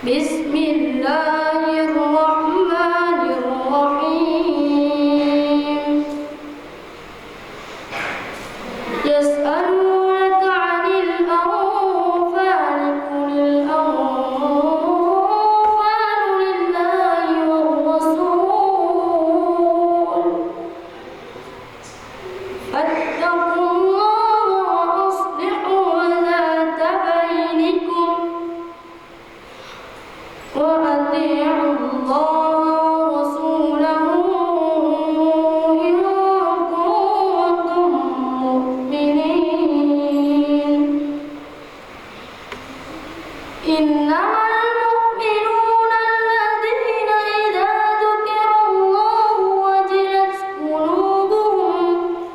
Bismillahirrahmanirrahim. Yas'alunaka 'anil anfal, qulil anfalu lillahi war rasul. Fattaqullaha wa aslihu dhata bainikum wa ati'u Allah wa rasulahu in kuntum mu'minin. Innamal mu'minuna alladhina idza dzukirallahu wajilat qulubuhum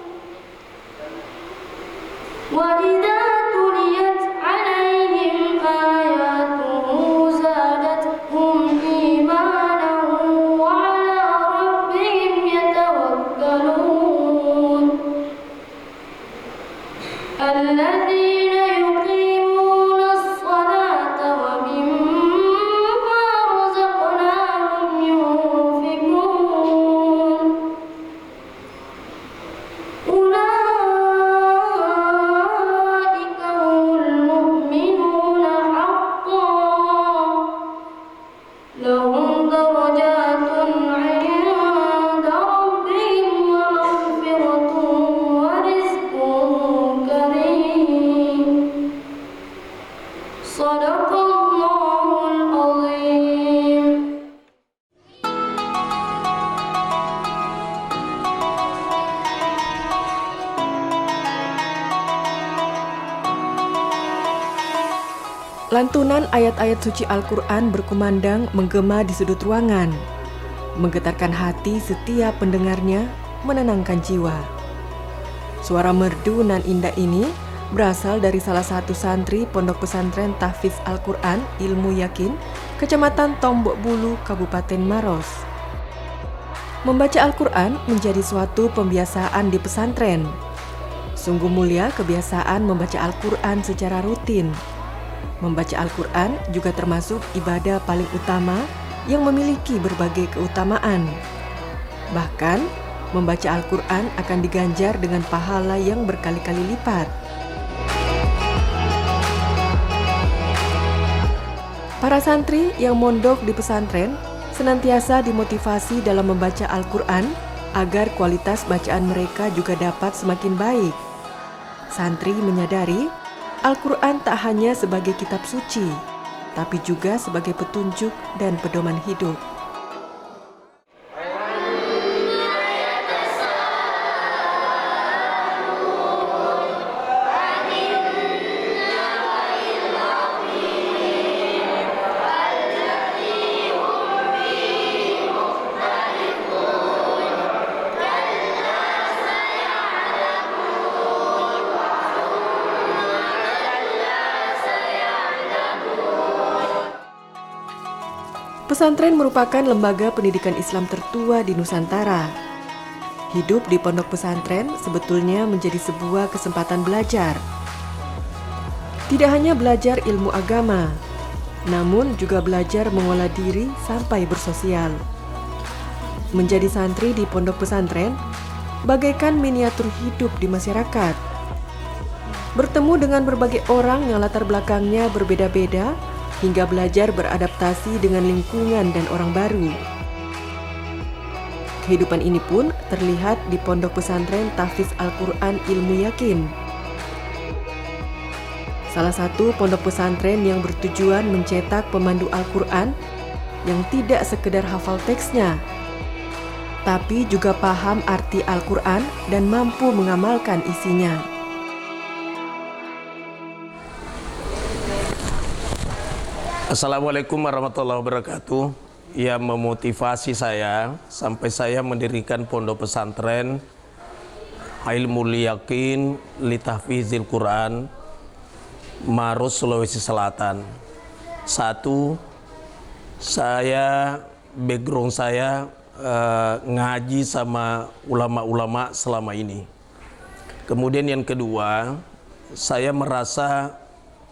wa idza tuliyat 'alaihim ayatuhu zadatuhum imanan wa 'ala rabbihim yatawakkalun. Alladzina yuqimuna as-salata wa mimma razaqnahum yunfiqun. Ulaika humul mu'minuna haqqan, lahum darajatun 'inda rabbihim wa maghfiratun wa rizqun karim. Shadaqallahul azim. Lantunan ayat-ayat suci Al-Quran berkumandang menggema di sudut ruangan, menggetarkan hati setiap pendengarnya, menenangkan jiwa. Suara merdu nan indah ini berasal dari salah satu santri Pondok Pesantren Tahfiz Al-Quran Ilmu Yakin, Kecamatan Tombok Bulu, Kabupaten Maros. Membaca Al-Quran menjadi suatu pembiasaan di pesantren. Sungguh mulia kebiasaan membaca Al-Quran secara rutin. Membaca Al-Quran juga termasuk ibadah paling utama yang memiliki berbagai keutamaan. Bahkan, membaca Al-Quran akan diganjar dengan pahala yang berkali-kali lipat. Para santri yang mondok di pesantren senantiasa dimotivasi dalam membaca Al-Quran agar kualitas bacaan mereka juga dapat semakin baik. Santri menyadari Al-Quran tak hanya sebagai kitab suci, tapi juga sebagai petunjuk dan pedoman hidup. Pesantren merupakan lembaga pendidikan Islam tertua di Nusantara. Hidup di pondok pesantren sebetulnya menjadi sebuah kesempatan belajar. Tidak hanya belajar ilmu agama, namun juga belajar mengolah diri sampai bersosial. Menjadi santri di pondok pesantren bagaikan miniatur hidup di masyarakat. Bertemu dengan berbagai orang yang latar belakangnya berbeda-beda, hingga belajar beradaptasi dengan lingkungan dan orang baru. Kehidupan ini pun terlihat di Pondok Pesantren Tahfiz Al-Quran Ilmu Yakin. Salah satu pondok pesantren yang bertujuan mencetak pemandu Al-Quran yang tidak sekedar hafal teksnya, tapi juga paham arti Al-Quran dan mampu mengamalkan isinya. Assalamualaikum warahmatullahi wabarakatuh. Yang memotivasi saya sampai saya mendirikan pondok pesantren Ilmu Yakin li Tahfizil Quran Maros, Sulawesi Selatan. Satu, saya background saya ngaji sama ulama-ulama selama ini. Kemudian yang kedua, saya merasa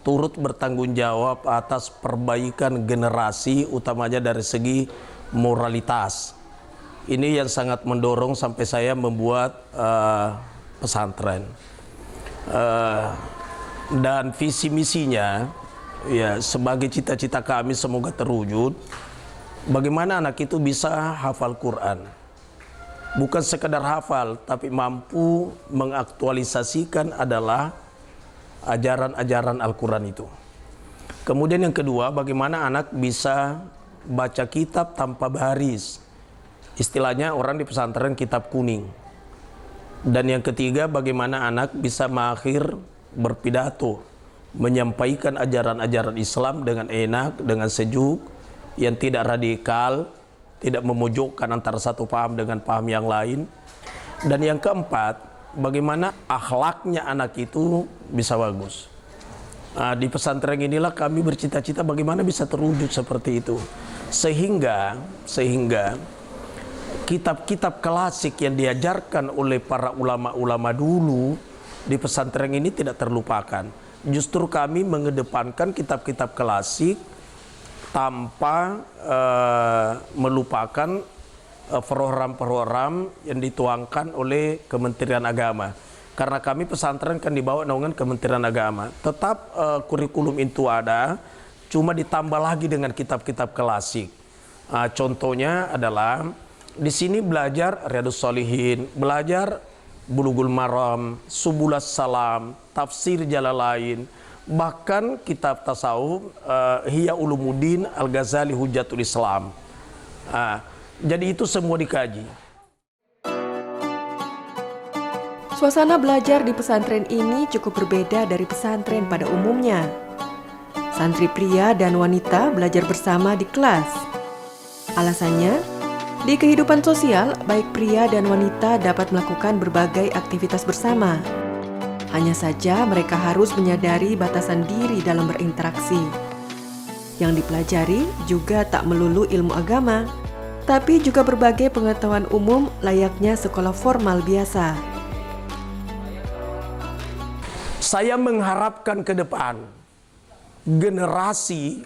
turut bertanggung jawab atas perbaikan generasi, utamanya dari segi moralitas. Ini yang sangat mendorong sampai saya membuat pesantren. Dan visi misinya, ya sebagai cita-cita kami semoga terwujud, bagaimana anak itu bisa hafal Quran. Bukan sekadar hafal, tapi mampu mengaktualisasikan adalah ajaran-ajaran Al-Quran itu. Kemudian yang kedua, bagaimana anak bisa baca kitab tanpa baris. Istilahnya orang di pesantren kitab kuning. Dan yang ketiga, bagaimana anak bisa mahir berpidato, menyampaikan ajaran-ajaran Islam dengan enak, dengan sejuk, yang tidak radikal, tidak memojokkan antara satu paham dengan paham yang lain. Dan yang keempat, bagaimana akhlaknya anak itu bisa bagus. Di pesantren inilah kami bercita-cita bagaimana bisa terwujud seperti itu. Sehingga kitab-kitab klasik yang diajarkan oleh para ulama-ulama dulu di pesantren ini tidak terlupakan. Justru kami mengedepankan kitab-kitab klasik tanpa melupakan program-program yang dituangkan oleh Kementerian Agama. Karena kami pesantren kan dibawa naungan Kementerian Agama. Tetap kurikulum itu ada, cuma ditambah lagi dengan kitab-kitab klasik. Contohnya adalah di sini belajar Riyadhus Shalihin, belajar Bulughul Maram, Subulas Salam, Tafsir Jalalain, bahkan kitab tasawuf Ihya Ulumuddin Al-Ghazali Hujjatul Islam. Jadi itu semua dikaji. Suasana belajar di pesantren ini cukup berbeda dari pesantren pada umumnya. Santri pria dan wanita belajar bersama di kelas. Alasannya, di kehidupan sosial, baik pria dan wanita dapat melakukan berbagai aktivitas bersama. Hanya saja mereka harus menyadari batasan diri dalam berinteraksi. Yang dipelajari juga tak melulu ilmu agama, tapi juga berbagai pengetahuan umum layaknya sekolah formal biasa. Saya mengharapkan ke depan generasi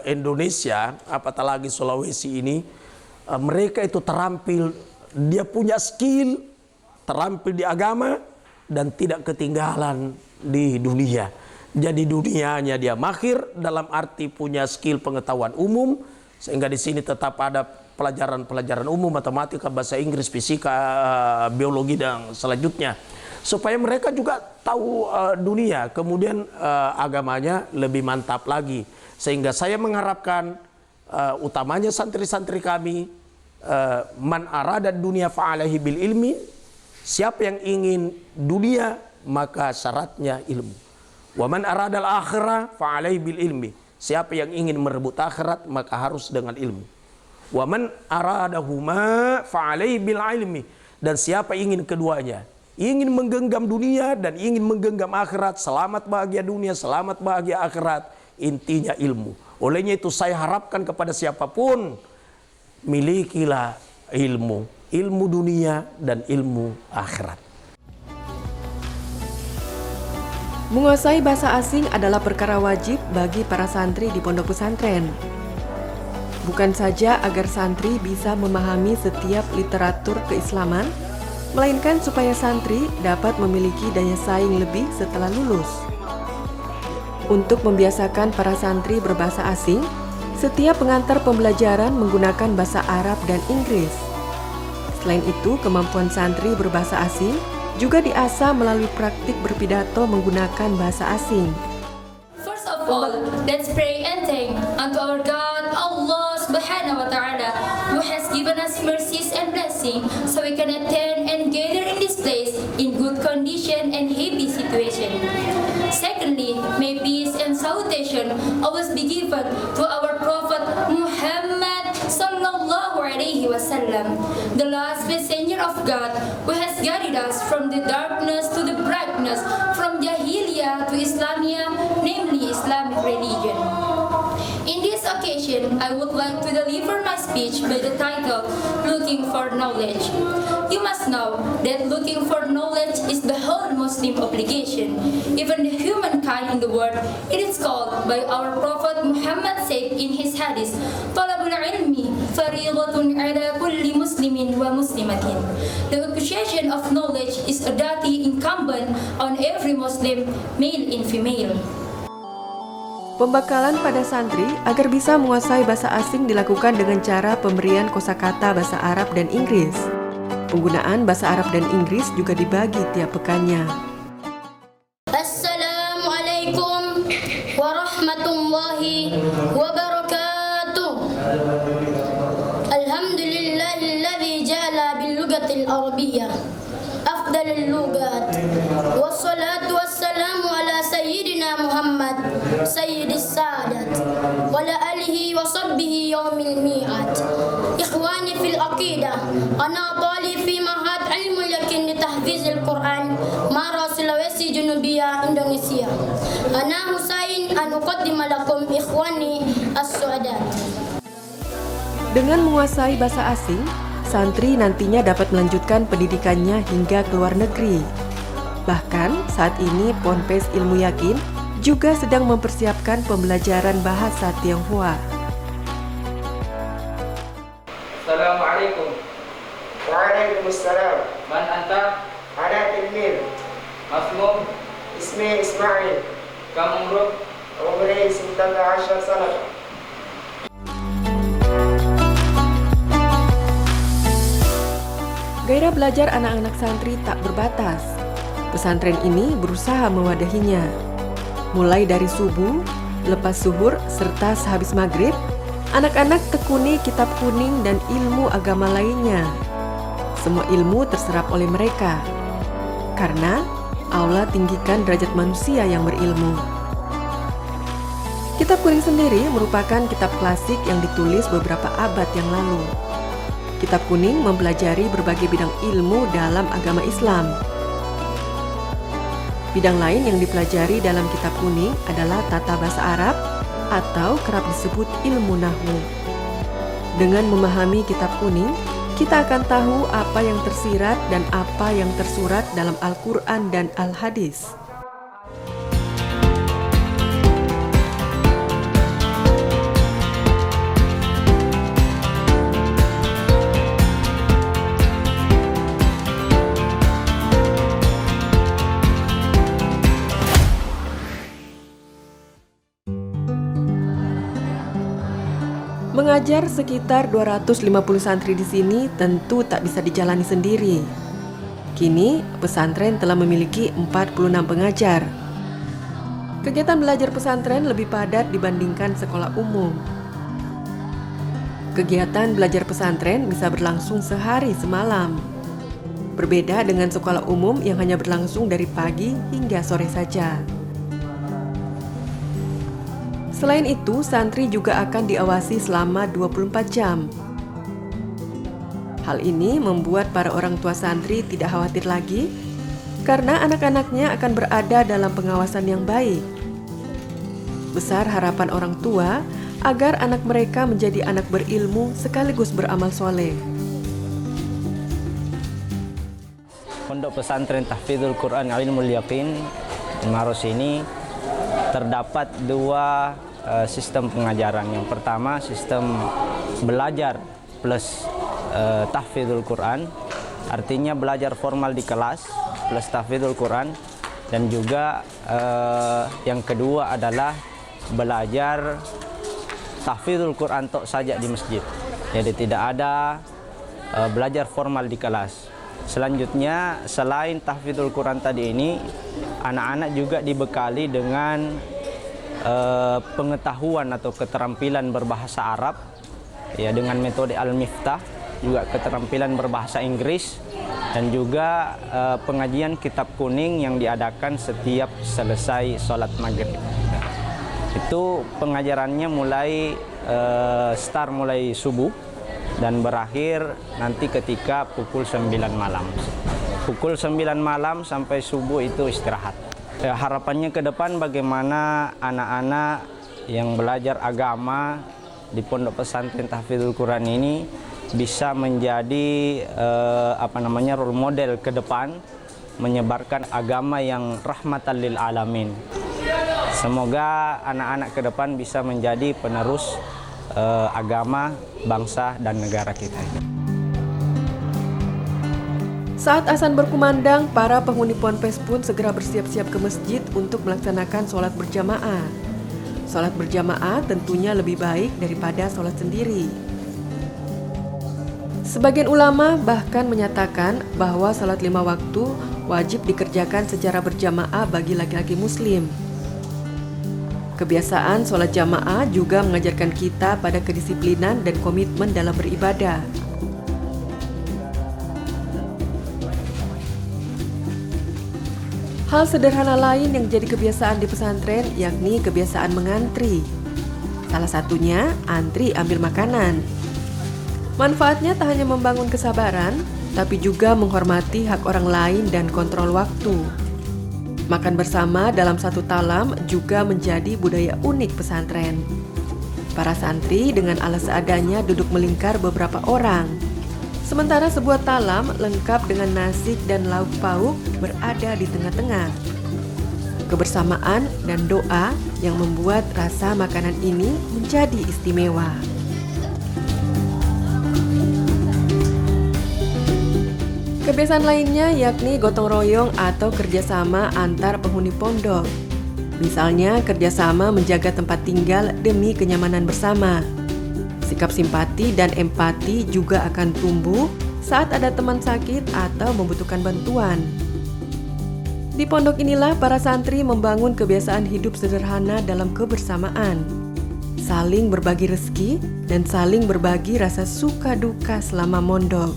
Indonesia, apatah lagi Sulawesi ini, mereka itu terampil, dia punya skill, terampil di agama, dan tidak ketinggalan di dunia. Jadi dunianya dia mahir dalam arti punya skill pengetahuan umum, sehingga di sini tetap ada pelajaran-pelajaran umum, matematika, bahasa Inggris, fisika, biologi, dan selanjutnya. Supaya mereka juga tahu dunia, kemudian agamanya lebih mantap lagi. Sehingga saya mengharapkan utamanya santri-santri kami, man arada dunia fa'alaihi bil ilmi, siapa yang ingin dunia maka syaratnya ilmu. Wa man arada al akhirah fa'alaihi bil ilmi, siapa yang ingin merebut akhirat maka harus dengan ilmu. Wa man aradahuma fa'alaihi bil ilmi, dan siapa ingin keduanya, ingin menggenggam dunia dan ingin menggenggam akhirat, selamat bahagia dunia, selamat bahagia akhirat, intinya ilmu. Olehnya itu saya harapkan kepada siapapun, milikilah ilmu, ilmu dunia dan ilmu akhirat. Menguasai bahasa asing adalah perkara wajib bagi para santri di pondok pesantren. Bukan saja agar santri bisa memahami setiap literatur keislaman, melainkan supaya santri dapat memiliki daya saing lebih setelah lulus. Untuk membiasakan para santri berbahasa asing, setiap pengantar pembelajaran menggunakan bahasa Arab dan Inggris. Selain itu, kemampuan santri berbahasa asing juga diasah melalui praktik berpidato menggunakan bahasa asing. First of all, let's pray and thank unto our God, Allah Subhanahu wa Ta'ala, who has given us mercies and blessing so we can attend and gather in this place in good condition and happy situation. Secondly, may peace and salutation always be given to our Prophet Muhammad sallallahu alaihi wasallam, the last messenger of God, who has guided us from the darkness to the brightness, from Jahiliyah to Islamia, namely Islamic religion. In this occasion, I would like to deliver my speech by the title, Looking for Knowledge. You must know that looking for knowledge is the whole Muslim obligation. Even the humankind in the world, it is called by our Prophet Muhammad said in his hadith, Talabul ilmi fariidatun ala kulli muslimin wa muslimatin. The acquisition of knowledge is a duty incumbent on every Muslim, male and female. Pembekalan pada santri agar bisa menguasai bahasa asing dilakukan dengan cara pemberian kosakata bahasa Arab dan Inggris. Penggunaan bahasa Arab dan Inggris juga dibagi tiap pekannya. Assalamualaikum warahmatullahi wabarakatuh. Alhamdulillahilladzi ja'ala bil lughatil arabiyyah afdalul lughat. Wassalatu wassalamu ala sayyidina Muhammad sayyidis sadat wa ala alihi wa sahbihi yaumil mi'ad. Ikhwani fil aqidah, ana talib fi Ma'had Ilmul Yaqin li tahfizil Quran Mara Sulawesi Junubia Indonesia. Ana Husain an uqaddima lakum ikhwani as-su'adat. Dengan menguasai bahasa asing, santri nantinya dapat melanjutkan pendidikannya hingga ke luar negeri. Bahkan saat ini Ponpes Ilmu Yakin juga sedang mempersiapkan pembelajaran bahasa Tionghoa. Assalamualaikum. Waalaikumsalam. Man anta? Ana tilmid. Masmum? Ismi Ismail. Kam umruk? Umri 16 sana. Gairah belajar anak-anak santri tak berbatas. Pesantren ini berusaha mewadahinya. Mulai dari subuh, lepas zuhur, serta sehabis maghrib, anak-anak tekuni kitab kuning dan ilmu agama lainnya. Semua ilmu terserap oleh mereka. Karena Allah tinggikan derajat manusia yang berilmu. Kitab kuning sendiri merupakan kitab klasik yang ditulis beberapa abad yang lalu. Kitab kuning mempelajari berbagai bidang ilmu dalam agama Islam. Bidang lain yang dipelajari dalam kitab kuning adalah tata bahasa Arab atau kerap disebut ilmu nahwu. Dengan memahami kitab kuning, kita akan tahu apa yang tersirat dan apa yang tersurat dalam Al-Quran dan Al-Hadis. Mengajar sekitar 250 santri di sini tentu tak bisa dijalani sendiri. Kini, pesantren telah memiliki 46 pengajar. Kegiatan belajar pesantren lebih padat dibandingkan sekolah umum. Kegiatan belajar pesantren bisa berlangsung sehari semalam. Berbeda dengan sekolah umum yang hanya berlangsung dari pagi hingga sore saja. Selain itu, santri juga akan diawasi selama 24 jam. Hal ini membuat para orang tua santri tidak khawatir lagi karena anak-anaknya akan berada dalam pengawasan yang baik. Besar harapan orang tua agar anak mereka menjadi anak berilmu sekaligus beramal soleh. Pondok Pesantren Tahfidzul Quran Ilmul Yaqin Maros ini terdapat dua sistem pengajaran. Yang pertama sistem belajar plus tahfidzul Quran, artinya belajar formal di kelas plus tahfidzul Quran, dan juga yang kedua adalah belajar tahfidzul Quran tok saja di masjid. Jadi tidak ada belajar formal di kelas. Selanjutnya selain tahfidzul Quran tadi ini, anak-anak juga dibekali dengan pengetahuan atau keterampilan berbahasa Arab ya, dengan metode Al-Miftah, juga keterampilan berbahasa Inggris, dan juga pengajian kitab kuning yang diadakan setiap selesai sholat maghrib. Itu pengajarannya mulai start mulai subuh dan berakhir nanti ketika pukul 9 malam. Pukul 9 malam sampai subuh itu istirahat. Harapannya ke depan bagaimana anak-anak yang belajar agama di Pondok Pesantren Tahfidzul Quran ini bisa menjadi role model ke depan, menyebarkan agama yang rahmatan lil alamin. Semoga anak-anak ke depan bisa menjadi penerus agama, bangsa, dan negara kita. Saat azan berkumandang, para penghuni ponpes pun segera bersiap-siap ke masjid untuk melaksanakan sholat berjamaah. Sholat berjamaah tentunya lebih baik daripada sholat sendiri. Sebagian ulama bahkan menyatakan bahwa sholat 5 waktu wajib dikerjakan secara berjamaah bagi laki-laki muslim. Kebiasaan sholat jamaah juga mengajarkan kita pada kedisiplinan dan komitmen dalam beribadah. Hal sederhana lain yang jadi kebiasaan di pesantren yakni kebiasaan mengantri. Salah satunya antri ambil makanan. Manfaatnya tak hanya membangun kesabaran, tapi juga menghormati hak orang lain dan kontrol waktu. Makan bersama dalam satu talam juga menjadi budaya unik pesantren. Para santri dengan alas seadanya duduk melingkar beberapa orang. Sementara sebuah talam lengkap dengan nasi dan lauk pauk berada di tengah-tengah. Kebersamaan dan doa yang membuat rasa makanan ini menjadi istimewa. Kebiasaan lainnya yakni gotong royong atau kerjasama antar penghuni pondok. Misalnya kerjasama menjaga tempat tinggal demi kenyamanan bersama. Sikap simpati dan empati juga akan tumbuh saat ada teman sakit atau membutuhkan bantuan. Di pondok inilah para santri membangun kebiasaan hidup sederhana dalam kebersamaan, saling berbagi rezeki dan saling berbagi rasa suka duka selama mondok.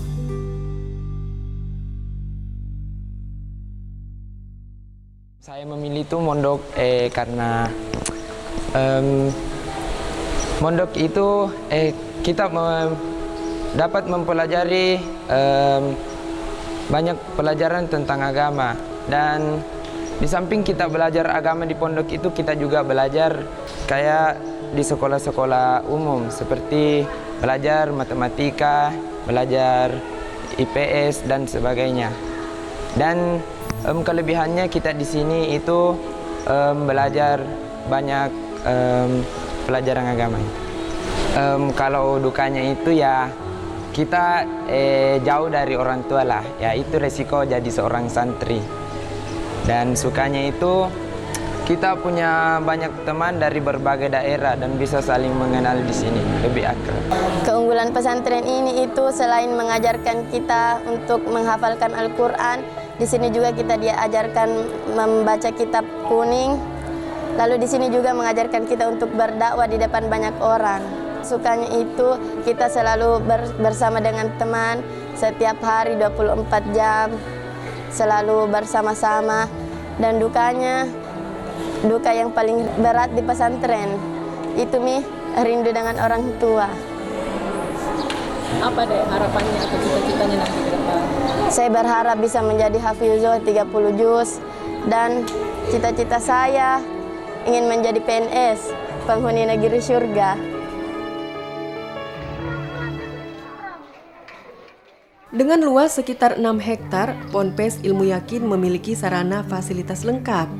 Saya memilih itu mondok karena mondok itu kita dapat mempelajari banyak pelajaran tentang agama, dan di samping kita belajar agama di pondok itu kita juga belajar kayak di sekolah-sekolah umum seperti belajar matematika, belajar IPS dan sebagainya. Dan kelebihannya kita di sini itu belajar banyak pelajaran agama. Kalau dukanya itu ya kita jauh dari orang tua lah, ya itu resiko jadi seorang santri. Dan sukanya itu kita punya banyak teman dari berbagai daerah dan bisa saling mengenal di sini, lebih akrab. Keunggulan pesantren ini itu selain mengajarkan kita untuk menghafalkan Al-Quran, di sini juga kita diajarkan membaca kitab kuning. Lalu di sini juga mengajarkan kita untuk berdakwah di depan banyak orang. Sukanya itu kita selalu bersama dengan teman setiap hari 24 jam, selalu bersama-sama. Dan dukanya, duka yang paling berat di pesantren itu rindu dengan orang tua. Apa deh harapannya atau cita-citanya nanti ke depan? Saya berharap bisa menjadi hafizah 30 juz, dan cita-cita saya ingin menjadi PNS, penghuni negeri surga. Dengan luas sekitar 6 hektar, Ponpes Ilmu Yakin memiliki sarana fasilitas lengkap,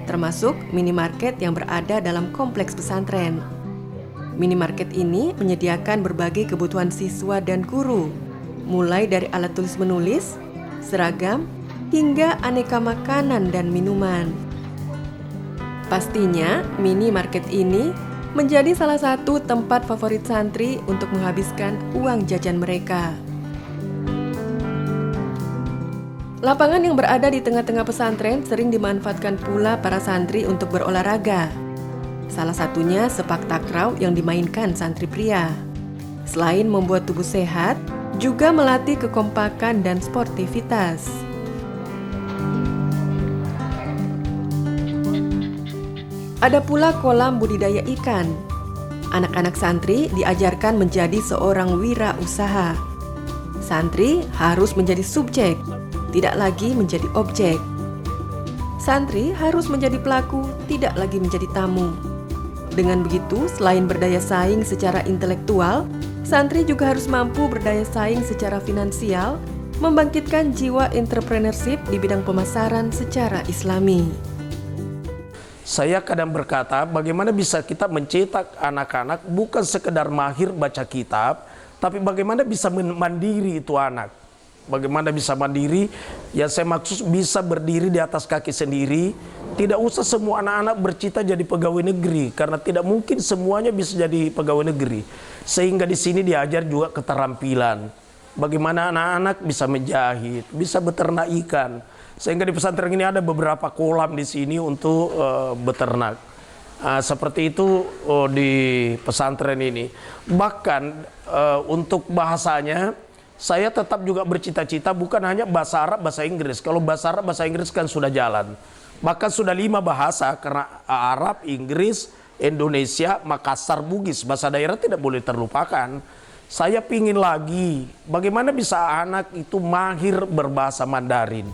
termasuk minimarket yang berada dalam kompleks pesantren. Minimarket ini menyediakan berbagai kebutuhan siswa dan guru, mulai dari alat tulis menulis, seragam, hingga aneka makanan dan minuman. Pastinya, minimarket ini menjadi salah satu tempat favorit santri untuk menghabiskan uang jajan mereka. Lapangan yang berada di tengah-tengah pesantren sering dimanfaatkan pula para santri untuk berolahraga. Salah satunya sepak takraw yang dimainkan santri pria. Selain membuat tubuh sehat, juga melatih kekompakan dan sportivitas. Ada pula kolam budidaya ikan. Anak-anak santri diajarkan menjadi seorang wirausaha. Santri harus menjadi subjek, tidak lagi menjadi objek. Santri harus menjadi pelaku, tidak lagi menjadi tamu. Dengan begitu, selain berdaya saing secara intelektual, santri juga harus mampu berdaya saing secara finansial, membangkitkan jiwa entrepreneurship di bidang pemasaran secara islami. Saya kadang berkata, bagaimana bisa kita mencetak anak-anak bukan sekedar mahir baca kitab, tapi bagaimana bisa mandiri itu anak. Bagaimana bisa mandiri, yang saya maksud bisa berdiri di atas kaki sendiri. Tidak usah semua anak-anak bercita jadi pegawai negeri, karena tidak mungkin semuanya bisa jadi pegawai negeri. Sehingga di sini diajar juga keterampilan. Bagaimana anak-anak bisa menjahit, bisa beternak ikan. Sehingga di pesantren ini ada beberapa kolam di sini untuk beternak. Seperti itu di pesantren ini. Bahkan untuk bahasanya, saya tetap juga bercita-cita bukan hanya bahasa Arab, bahasa Inggris. Kalau bahasa Arab, bahasa Inggris kan sudah jalan. Bahkan sudah 5 bahasa, karena Arab, Inggris, Indonesia, Makassar, Bugis. Bahasa daerah tidak boleh terlupakan. Saya pingin lagi, bagaimana bisa anak itu mahir berbahasa Mandarin.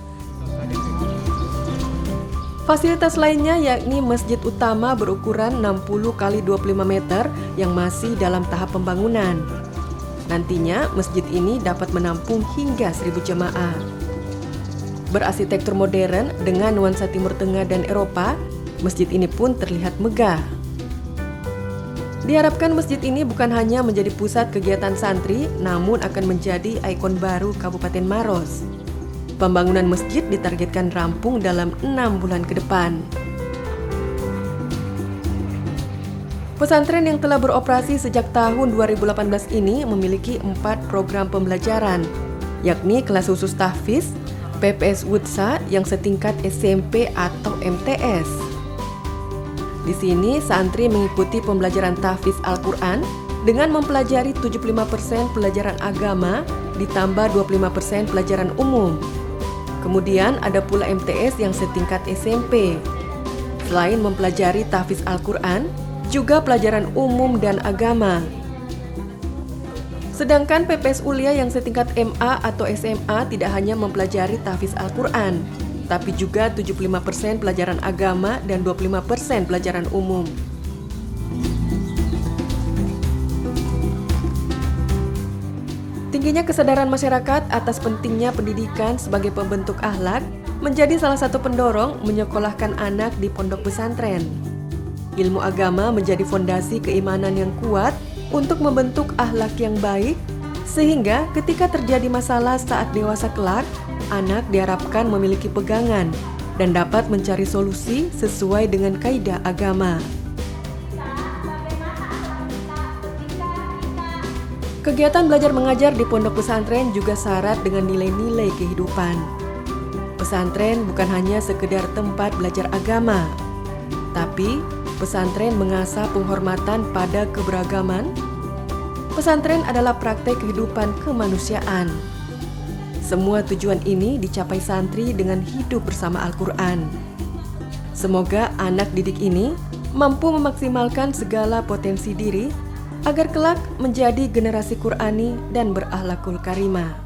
Fasilitas lainnya yakni masjid utama berukuran 60 x 25 meter yang masih dalam tahap pembangunan. Nantinya masjid ini dapat menampung hingga 1000 jemaah. Berarsitektur modern dengan nuansa Timur Tengah dan Eropa, masjid ini pun terlihat megah. Diharapkan masjid ini bukan hanya menjadi pusat kegiatan santri, namun akan menjadi ikon baru Kabupaten Maros. Pembangunan masjid ditargetkan rampung dalam 6 bulan ke depan. Pesantren yang telah beroperasi sejak tahun 2018 ini memiliki 4 program pembelajaran, yakni kelas khusus tahfiz, PPS Wutsa yang setingkat SMP atau MTS. Di sini santri mengikuti pembelajaran tahfiz Al-Quran dengan mempelajari 75% pelajaran agama ditambah 25% pelajaran umum. Kemudian ada pula MTS yang setingkat SMP. Selain mempelajari tahfiz Al-Quran, juga pelajaran umum dan agama. Sedangkan PPS Ulia yang setingkat MA atau SMA tidak hanya mempelajari tahfiz Al-Quran, tapi juga 75% pelajaran agama dan 25% pelajaran umum. Tingginya kesadaran masyarakat atas pentingnya pendidikan sebagai pembentuk akhlak menjadi salah satu pendorong menyekolahkan anak di pondok pesantren. Ilmu agama menjadi fondasi keimanan yang kuat untuk membentuk akhlak yang baik, sehingga ketika terjadi masalah saat dewasa kelak, anak diharapkan memiliki pegangan dan dapat mencari solusi sesuai dengan kaidah agama. Kegiatan belajar mengajar di pondok pesantren juga syarat dengan nilai-nilai kehidupan. Pesantren bukan hanya sekedar tempat belajar agama, tapi pesantren mengasah penghormatan pada keberagaman. Pesantren adalah praktek kehidupan kemanusiaan. Semua tujuan ini dicapai santri dengan hidup bersama Al-Quran. Semoga anak didik ini mampu memaksimalkan segala potensi diri agar kelak menjadi generasi Qur'ani dan berakhlakul karimah.